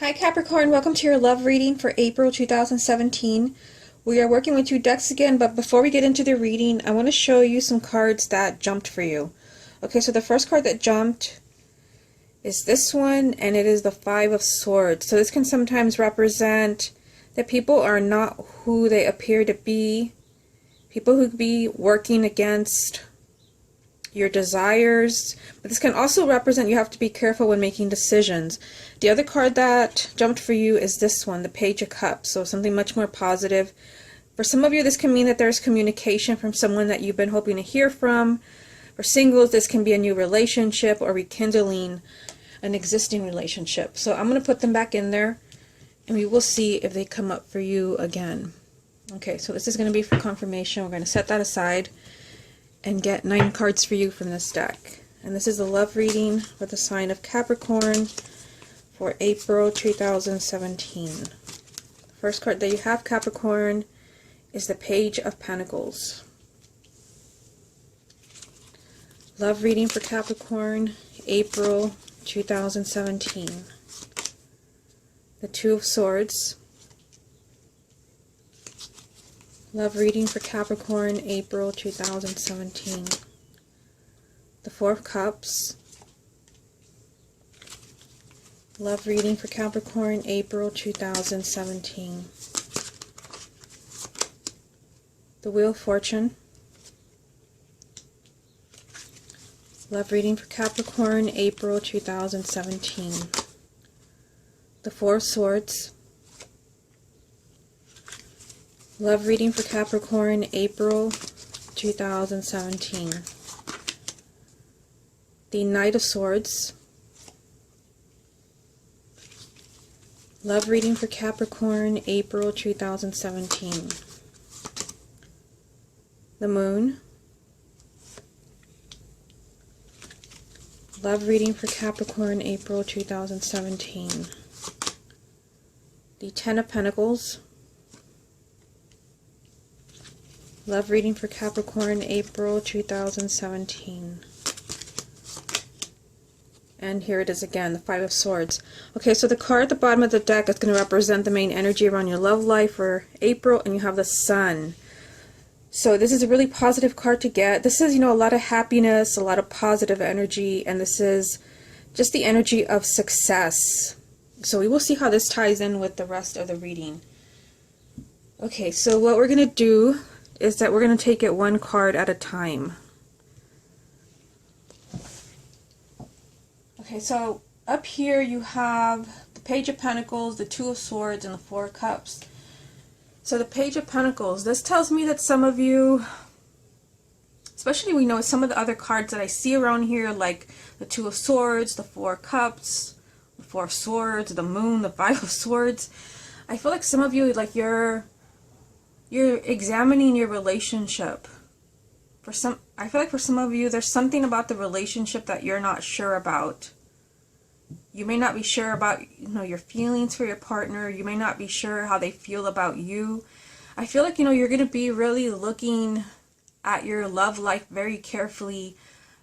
Hi Capricorn, welcome to your love reading for April 2017. We are working with two decks again, but before we get into the reading, I want to show you some cards that jumped for you. Okay, so the first card that jumped is this one, and it is the Five of Swords. So this can sometimes represent that people are not who they appear to be, people who could be working against your desires, but this can also represent you have to be careful when making decisions. The other card that jumped for you is this one, the Page of Cups, so something much more positive. For some of you, this can mean that there's communication from someone that you've been hoping to hear from. For singles, this can be a new relationship or rekindling an existing relationship. So I'm going to put them back in there, and we will see if they come up for you again. Okay, so this is going to be for confirmation. We're going to set that aside and get 9 cards for you from this deck. And this is the love reading for the sign of Capricorn for April 2017. First card that you have, Capricorn, is the Page of Pentacles. Love reading for Capricorn, April 2017. The Two of Swords. Love reading for Capricorn, April 2017. The Four of Cups. Love reading for Capricorn, April 2017. The Wheel of Fortune. Love reading for Capricorn, April 2017. The Four of Swords. Love reading for Capricorn, April 2017. The Knight of Swords. Love reading for Capricorn, April 2017. The Moon. Love reading for Capricorn, April 2017. The Ten of Pentacles. Love reading for Capricorn, April 2017. And here it is again, the Five of Swords. Okay, so the card at the bottom of the deck is going to represent the main energy around your love life for April, and you have the Sun. So this is a really positive card to get. This is, a lot of happiness, a lot of positive energy, and this is just the energy of success. So we will see how this ties in with the rest of the reading. Okay, so what we're going to do is that we're going to take it one card at a time. Okay, so up here you have the Page of Pentacles, the Two of Swords, and the Four of Cups. So the Page of Pentacles, this tells me that some of you, especially some of the other cards that I see around here, like the Two of Swords, the Four of Cups, the Four of Swords, the Moon, the Five of Swords, I feel like some of you, like you're examining your relationship. I feel like for some of you, there's something about the relationship that you're not sure about. You may not be sure about, your feelings for your partner. You may not be sure how they feel about you. I feel like, you're going to be really looking at your love life very carefully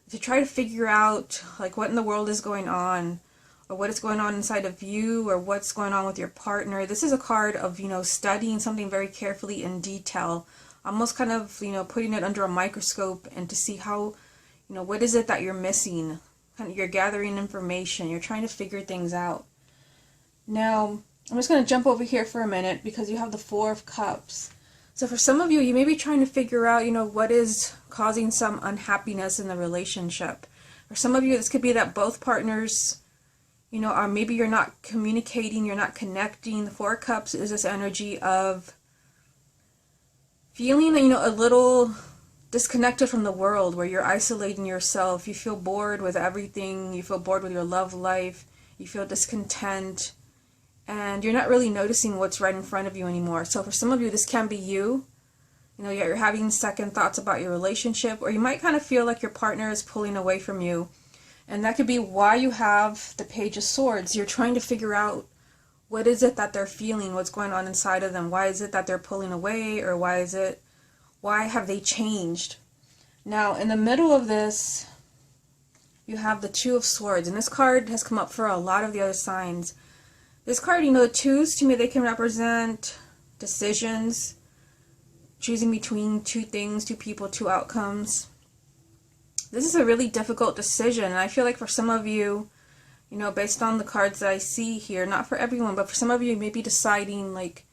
to try to figure out, like, what in the world is going on, or what is going on inside of you, or what's going on with your partner. This is a card of, studying something very carefully in detail, almost kind of, putting it under a microscope and to see how, what is it that you're missing. You're gathering information. You're trying to figure things out. Now, I'm just going to jump over here for a minute because you have the Four of Cups. So for some of you, you may be trying to figure out, what is causing some unhappiness in the relationship. For some of you, this could be that both partners, or maybe you're not communicating, you're not connecting. The Four of Cups is this energy of feeling, a little disconnected from the world, where you're isolating yourself. You feel bored with everything. You feel bored with your love life. You feel discontent. And you're not really noticing what's right in front of you anymore. So for some of you, this can be you. You're having second thoughts about your relationship, or you might kind of feel like your partner is pulling away from you. And that could be why you have the Page of Swords. You're trying to figure out what is it that they're feeling, what's going on inside of them. Why is it that they're pulling away, or why have they changed? Now, in the middle of this, you have the Two of Swords, and this card has come up for a lot of the other signs. This card, the twos, to me, they can represent decisions, choosing between two things, two people, two outcomes. This is a really difficult decision, and I feel like for some of you, based on the cards that I see here, not for everyone, but for some of you, you may be deciding, like,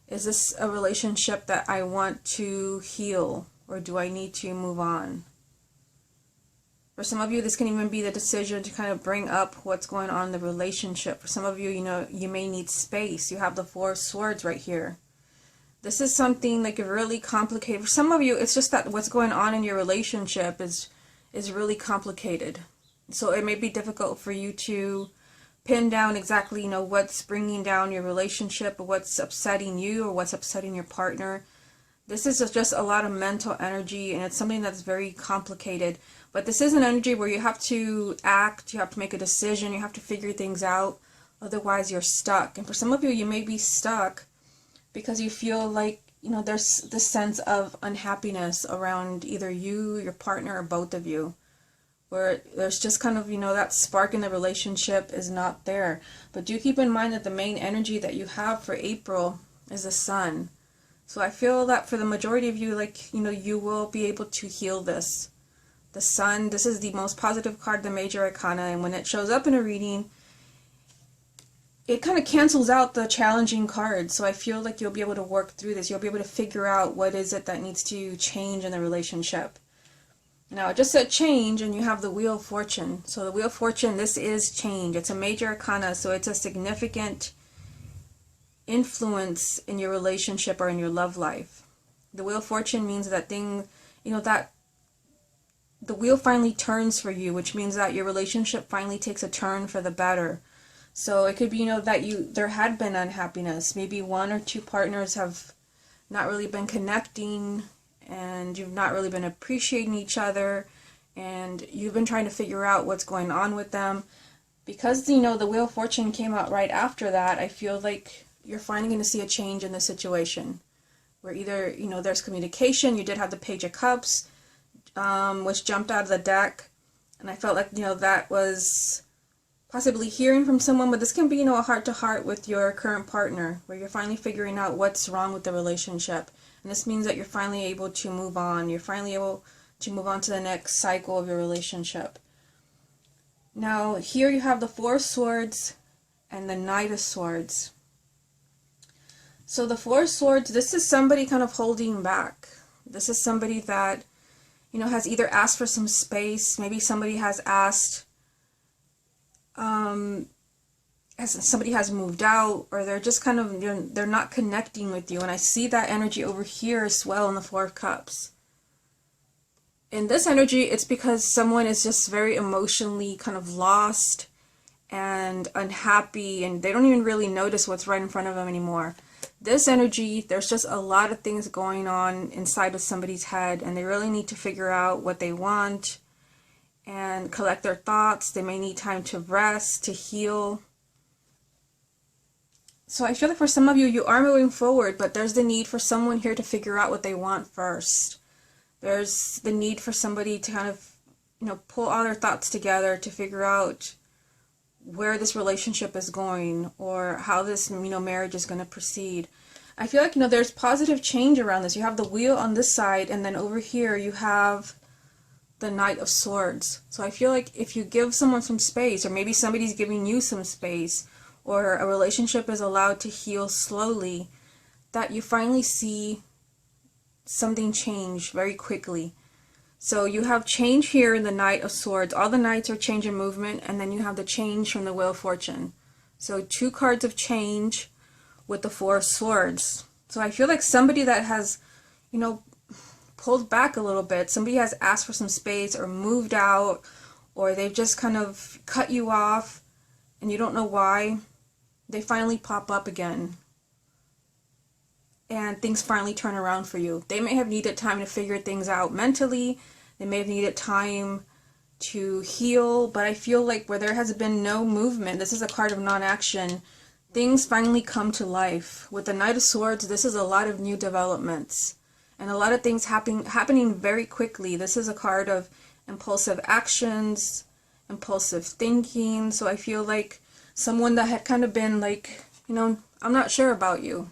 is this a relationship that I want to heal, or do I need to move on? For some of you, this can even be the decision to kind of bring up what's going on in the relationship. For some of you, you may need space. You have the Four of Swords right here. This is something like really complicated. For some of you, it's just that what's going on in your relationship is really complicated. So it may be difficult for you to pin down exactly, what's bringing down your relationship, or what's upsetting you, or what's upsetting your partner. This is just a lot of mental energy, and it's something that's very complicated. But this is an energy where you have to act, you have to make a decision, you have to figure things out. Otherwise, you're stuck. And for some of you, you may be stuck because you feel like, there's this sense of unhappiness around either you, your partner, or both of you, where there's just kind of, that spark in the relationship is not there. But do keep in mind that the main energy that you have for April is the Sun. So I feel that for the majority of you, you will be able to heal this. The Sun, this is the most positive card, the Major Arcana, and when it shows up in a reading, it kind of cancels out the challenging cards. So I feel like you'll be able to work through this. You'll be able to figure out what is it that needs to change in the relationship. Now, I just said change, and you have the Wheel of Fortune. So the Wheel of Fortune, this is change. It's a Major Arcana, so it's a significant influence in your relationship or in your love life. The Wheel of Fortune means that that the wheel finally turns for you, which means that your relationship finally takes a turn for the better. So it could be, that there had been unhappiness. Maybe one or two partners have not really been connecting, and you've not really been appreciating each other, and you've been trying to figure out what's going on with them. Because, the Wheel of Fortune came out right after that, I feel like you're finally going to see a change in the situation. Where either, there's communication. You did have the Page of Cups, which jumped out of the deck, and I felt like that was possibly hearing from someone, but this can be a heart-to-heart with your current partner, where you're finally figuring out what's wrong with the relationship, and this means that you're finally able to move on. You're finally able to move on to the next cycle of your relationship. Now here you have the Four of Swords and the Knight of Swords. So the Four of Swords, this is somebody kind of holding back. This is somebody that has either asked for some space. Maybe somebody has asked, somebody has moved out, or they're just kind of, they're not connecting with you. And I see that energy over here as well in the Four of Cups. In this energy, it's because someone is just very emotionally kind of lost and unhappy, and they don't even really notice what's right in front of them anymore. This energy, there's just a lot of things going on inside of somebody's head, and they really need to figure out what they want and collect their thoughts. They may need time to rest, to heal. So I feel like for some of you, you are moving forward, but there's the need for someone here to figure out what they want first. There's the need for somebody to kind of, pull all their thoughts together to figure out where this relationship is going, or how this, marriage is going to proceed. I feel like, there's positive change around this. You have the Wheel on this side, and then over here you have the Knight of Swords. So I feel like if you give someone some space, or maybe somebody's giving you some space, or a relationship is allowed to heal slowly, that you finally see something change very quickly. So you have change here in the Knight of Swords. All the Knights are change in movement, and then you have the change from the Wheel of Fortune. So two cards of change with the Four of Swords. So I feel like somebody that has, pulled back a little bit, somebody has asked for some space, or moved out, or they've just kind of cut you off, and you don't know why, they finally pop up again. And things finally turn around for you. They may have needed time to figure things out mentally. They may have needed time to heal. But I feel like where there has been no movement, this is a card of non-action, things finally come to life. With the Knight of Swords, this is a lot of new developments. And a lot of things happening very quickly. This is a card of impulsive actions, impulsive thinking. So I feel like someone that had kind of been I'm not sure about you.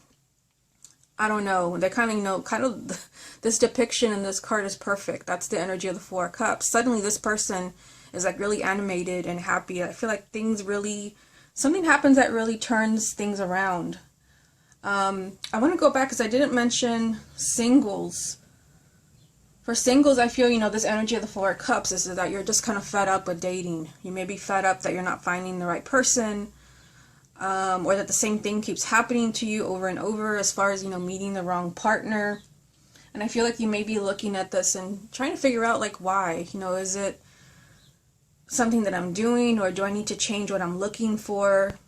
I don't know. They kind of, this depiction in this card is perfect. That's the energy of the Four of Cups. Suddenly this person is like really animated and happy. I feel like something happens that really turns things around. I want to go back because I didn't mention singles. For singles, I feel, this energy of the Four of Cups is that you're just kind of fed up with dating. You may be fed up that you're not finding the right person, or that the same thing keeps happening to you over and over as far as, meeting the wrong partner. And I feel like you may be looking at this and trying to figure out, like, why? Is it something that I'm doing, or do I need to change what I'm looking for?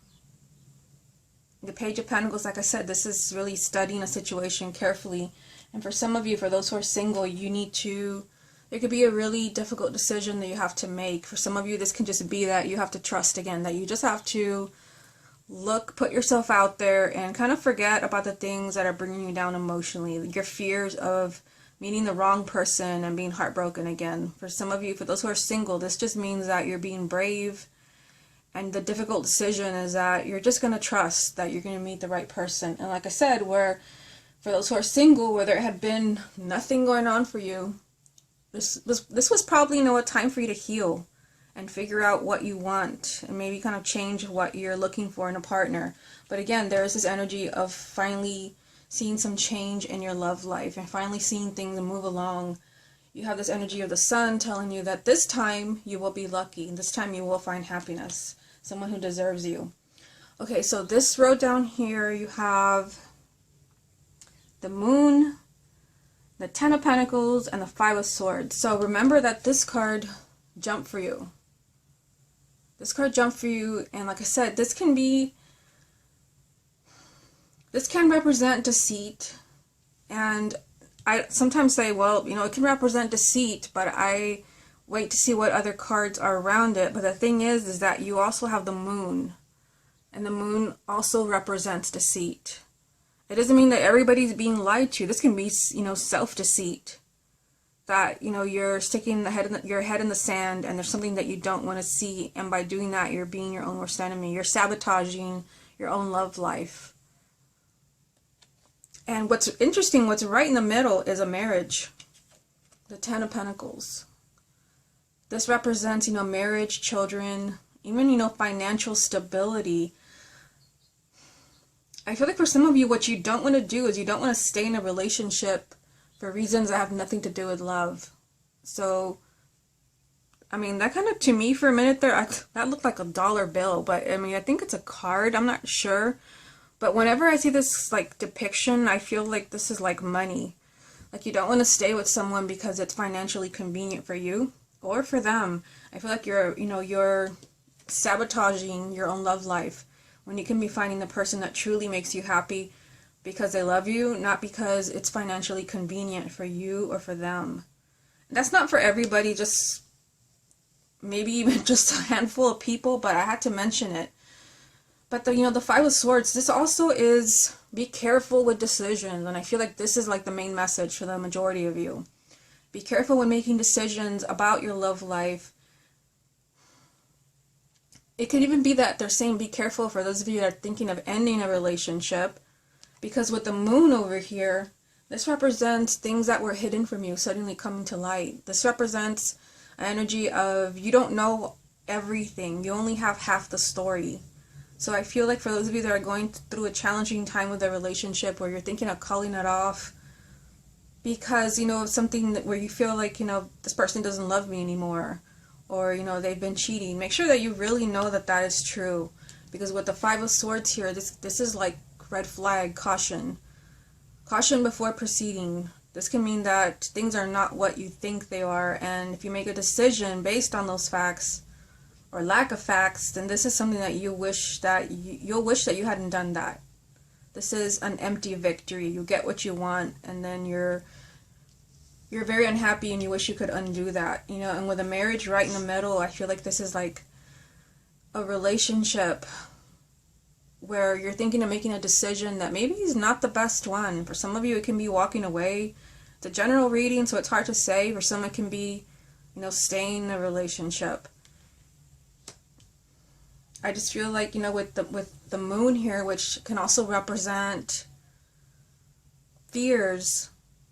The Page of Pentacles, like I said, this is really studying a situation carefully. And for some of you, for those who are single, there could be a really difficult decision that you have to make. For some of you, this can just be that you have to trust again, that you just have to put yourself out there and kind of forget about the things that are bringing you down emotionally. Your fears of meeting the wrong person and being heartbroken again. For some of you, for those who are single, this just means that you're being brave. And the difficult decision is that you're just going to trust that you're going to meet the right person. And like I said, for those who are single, where there had been nothing going on for you, this was probably, a time for you to heal and figure out what you want and maybe kind of change what you're looking for in a partner. But again, there is this energy of finally seeing some change in your love life and finally seeing things move along. You have this energy of the Sun telling you that this time you will be lucky, and this time you will find happiness, someone who deserves you. Okay, so this row down here, you have the Moon, the Ten of Pentacles, and the Five of Swords. So remember that this card jumped for you. This card jumped for you, and like I said, this can represent deceit. And I sometimes say, well, it can represent deceit, but I wait to see what other cards are around it. But the thing is that you also have the Moon, and the Moon also represents deceit. It doesn't mean that everybody's being lied to. This can be, self-deceit. That, you're sticking your head in the sand, and there's something that you don't want to see. And by doing that, you're being your own worst enemy. You're sabotaging your own love life. And what's interesting, what's right in the middle is a marriage. The Ten of Pentacles. This represents, marriage, children, even, financial stability. I feel like for some of you, what you don't want to do is you don't want to stay in a relationship for reasons that have nothing to do with love. So, that kind of, to me, for a minute there, that looked like a dollar bill. But, I think it's a card. I'm not sure. But whenever I see this, depiction, I feel like this is like money. Like, you don't want to stay with someone because it's financially convenient for you or for them. I feel like you're sabotaging your own love life, when you can be finding the person that truly makes you happy because they love you, not because it's financially convenient for you or for them. That's not for everybody, just maybe even just a handful of people, but I had to mention it. But the Five of Swords, this also is be careful with decisions, and I feel like this is like the main message for the majority of you. Be careful when making decisions about your love life. It could even be that they're saying be careful for those of you that are thinking of ending a relationship, because with the Moon over here, this represents things that were hidden from you suddenly coming to light. This represents an energy of you don't know everything. You only have half the story. So I feel like for those of you that are going through a challenging time with a relationship, where you're thinking of calling it off because, of something where you feel like, this person doesn't love me anymore, or, they've been cheating, make sure that you really know that that is true. Because with the Five of Swords here, this is like red flag, caution. Caution before proceeding. This can mean that things are not what you think they are, and if you make a decision based on those facts, or lack of facts, then this is something that you'll wish that you hadn't done that. This is an empty victory. You get what you want, and then you're very unhappy and you wish you could undo that, and with a marriage right in the middle, I feel like this is like a relationship where you're thinking of making a decision that maybe is not the best one. For some of you, it can be walking away. It's a general reading, so it's hard to say. For some, it can be, staying in a relationship. I just feel like, you know, with the moon here, which can also represent fears,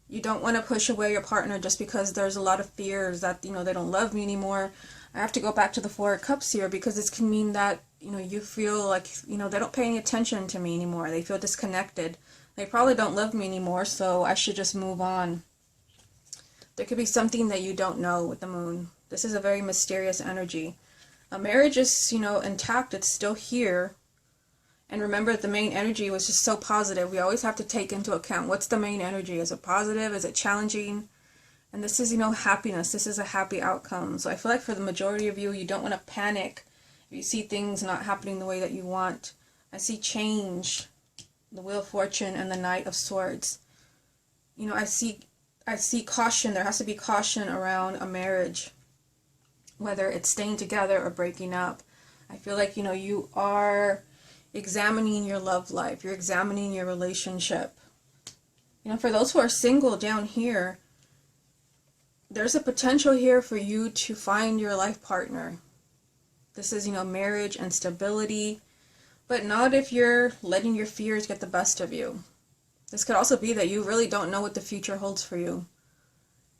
you don't want to push away your partner just because there's a lot of fears that, you know, they don't love me anymore. I have to go back to the Four of Cups here, because this can mean that, you know, you feel like, you know, they don't pay any attention to me anymore. They feel disconnected. They probably don't love me anymore, so I should just move on. There could be something that you don't know with the moon. This is a very mysterious energy. A marriage is, you know, intact. It's still here. And remember, the main energy was just so positive. We always have to take into account, what's the main energy? Is it positive? Is it challenging? And this is, you know, happiness. This is a happy outcome. So I feel like for the majority of you, you don't want to panic if you see things not happening the way that you want. I see change, the Wheel of Fortune and the Knight of Swords. You know, I see caution. There has to be caution around a marriage, whether it's staying together or breaking up. I feel like, you know, you are examining your love life. You're examining your relationship. You know, for those who are single down here, there's a potential here for you to find your life partner. This is, you know, marriage and stability, but not if you're letting your fears get the best of you. This could also be that you really don't know what the future holds for you.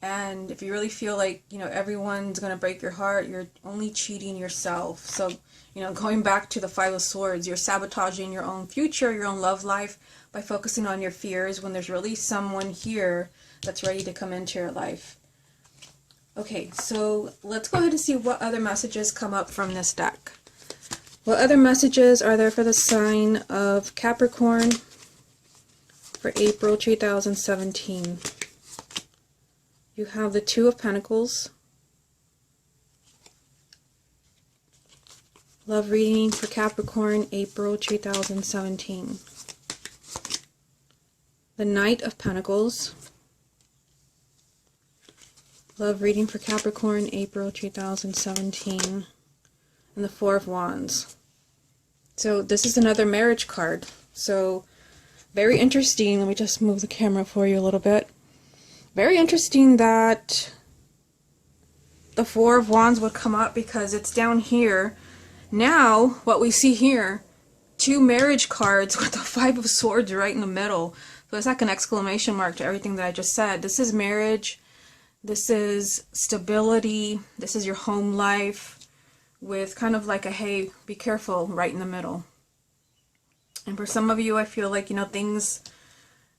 And if you really feel like, you know, everyone's going to break your heart, you're only cheating yourself. So, you know, going back to the Five of Swords, you're sabotaging your own future, your own love life by focusing on your fears when there's really someone here that's ready to come into your life. Okay, so let's go ahead and see what other messages come up from this deck. What other messages are there for the sign of Capricorn for April 2017? You have the Two of Pentacles. Love reading for Capricorn, April 2017. The Knight of Pentacles. Love reading for Capricorn, April 2017. And the Four of Wands. So this is another marriage card. So very interesting. Let me just move the camera for you a little bit. Very interesting that the Four of Wands would come up, because it's down here. Now, what we see here, two marriage cards with the Five of Swords right in the middle. So it's like an exclamation mark to everything that I just said. This is marriage. This is stability. This is your home life, with kind of like a, hey, be careful right in the middle. And for some of you, I feel like, you know, things,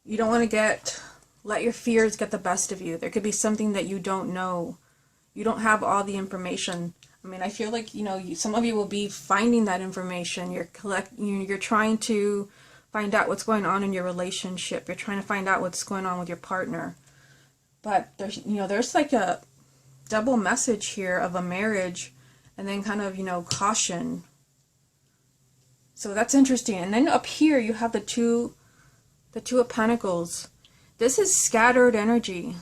you don't want to let your fears get the best of you. There could be something that you don't know. You don't have all the information. I mean, I feel like, you know, some of you will be finding that information. You're trying to find out what's going on in your relationship. You're trying to find out what's going on with your partner. But there's, you know, there's like a double message here of a marriage, and then kind of, you know, caution. So that's interesting. And then up here you have the Two of Pentacles. This is scattered energy.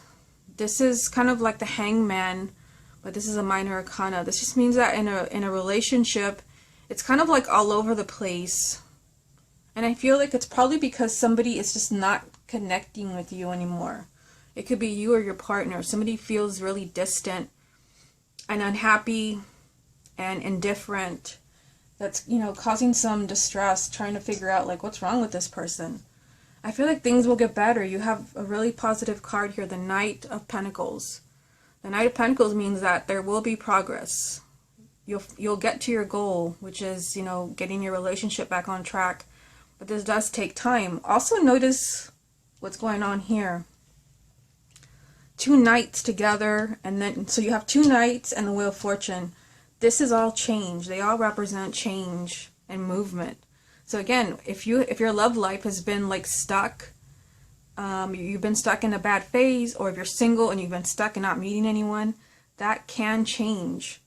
This is kind of like the Hangman, but this is a minor arcana. This just means that in a relationship, it's kind of like all over the place. And I feel like it's probably because somebody is just not connecting with you anymore. It could be you or your partner. Somebody feels really distant and unhappy and indifferent. That's, you know, causing some distress, trying to figure out, like, what's wrong with this person. I feel like things will get better. You have a really positive card here, the Knight of Pentacles. The Knight of Pentacles means that there will be progress. You'll get to your goal, which is, you know, getting your relationship back on track. But this does take time. Also notice what's going on here. Two knights together, and then, so you have two knights and the Wheel of Fortune. This is all change. They all represent change and movement. So again, if your love life has been like stuck, you've been stuck in a bad phase, or if you're single and you've been stuck and not meeting anyone, that can change.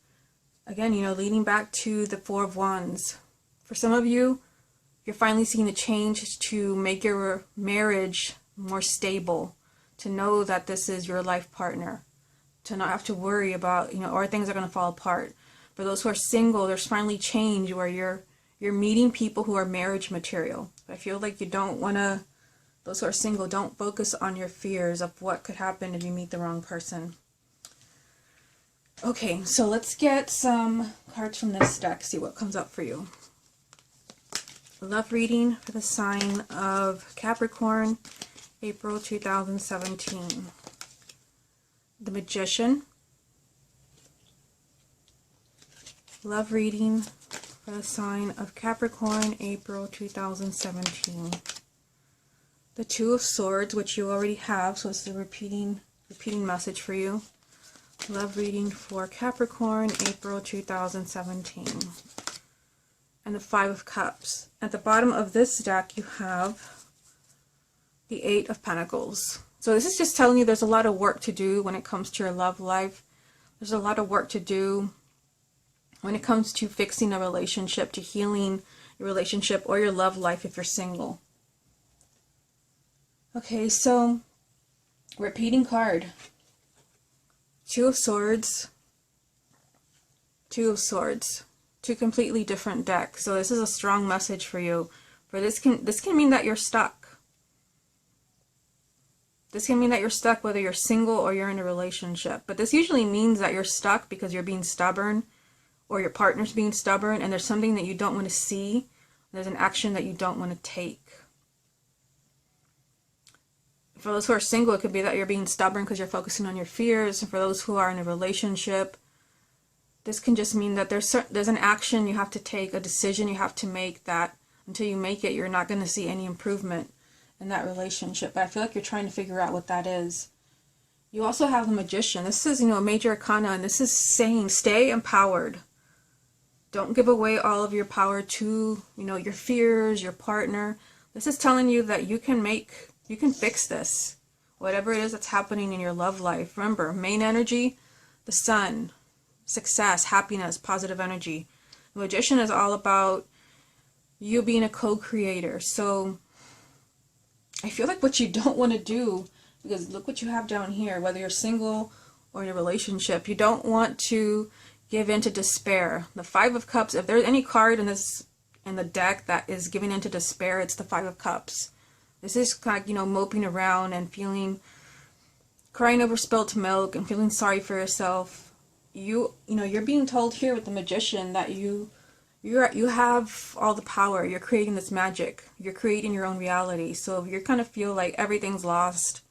Again, you know, leading back to the Four of Wands. For some of you, you're finally seeing the change to make your marriage more stable, to know that this is your life partner, to not have to worry about, you know, or things are going to fall apart. For those who are single, there's finally change where you're meeting people who are marriage material. I feel like you don't want to, those who are single, don't focus on your fears of what could happen if you meet the wrong person. Okay, so let's get some cards from this deck, see what comes up for you. love reading for the sign of Capricorn, April 2017. The Magician. Love reading for the sign of Capricorn, April 2017. The Two of Swords, which you already have, so it's a repeating message for you. Love reading for Capricorn, April 2017. And the Five of Cups. At the bottom of this deck, you have the Eight of Pentacles. So this is just telling you there's a lot of work to do when it comes to your love life. There's a lot of work to do when it comes to fixing a relationship, to healing your relationship or your love life if you're single. Okay, so repeating card. Two of Swords. Two of Swords. Two completely different decks. So this is a strong message for you. For this can mean that you're stuck. This can mean that you're stuck whether you're single or you're in a relationship. But this usually means that you're stuck because you're being stubborn or your partner's being stubborn and there's something that you don't want to see. There's an action that you don't want to take. For those who are single, it could be that you're being stubborn because you're focusing on your fears. And for those who are in a relationship, this can just mean that there's an action you have to take, a decision you have to make that until you make it, you're not going to see any improvement in that relationship. But I feel like you're trying to figure out what that is. You also have the Magician. This is, a major arcana, and this is saying stay empowered. Don't give away all of your power to, your fears, your partner. This is telling you that you can fix this. Whatever it is that's happening in your love life. Remember, main energy, the sun, success, happiness, positive energy. The Magician is all about you being a co-creator. So I feel like what you don't want to do, because look what you have down here, whether you're single or in a relationship, you don't want to give in to despair. The Five of Cups, if there's any card in the deck that is giving into despair, it's the Five of Cups. This is like, moping around and crying over spilt milk and feeling sorry for yourself. You're being told here with the Magician that you have all the power. You're creating this magic. You're creating your own reality. So if you kind of feel like everything's lost,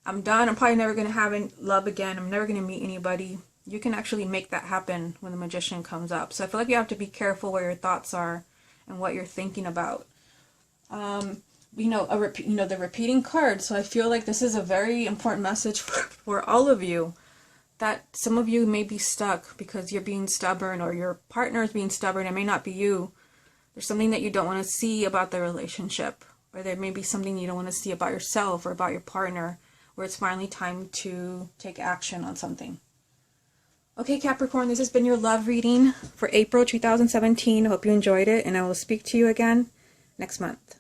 I'm done, I'm probably never going to have any love again, I'm never going to meet anybody, you can actually make that happen when the Magician comes up. So I feel like you have to be careful where your thoughts are and what you're thinking about. The repeating card. So I feel like this is a very important message for all of you. That some of you may be stuck because you're being stubborn or your partner is being stubborn. It may not be you. There's something that you don't want to see about the relationship. Or there may be something you don't want to see about yourself or about your partner, where it's finally time to take action on something. Okay, Capricorn, this has been your love reading for April 2017. I hope you enjoyed it, and I will speak to you again next month.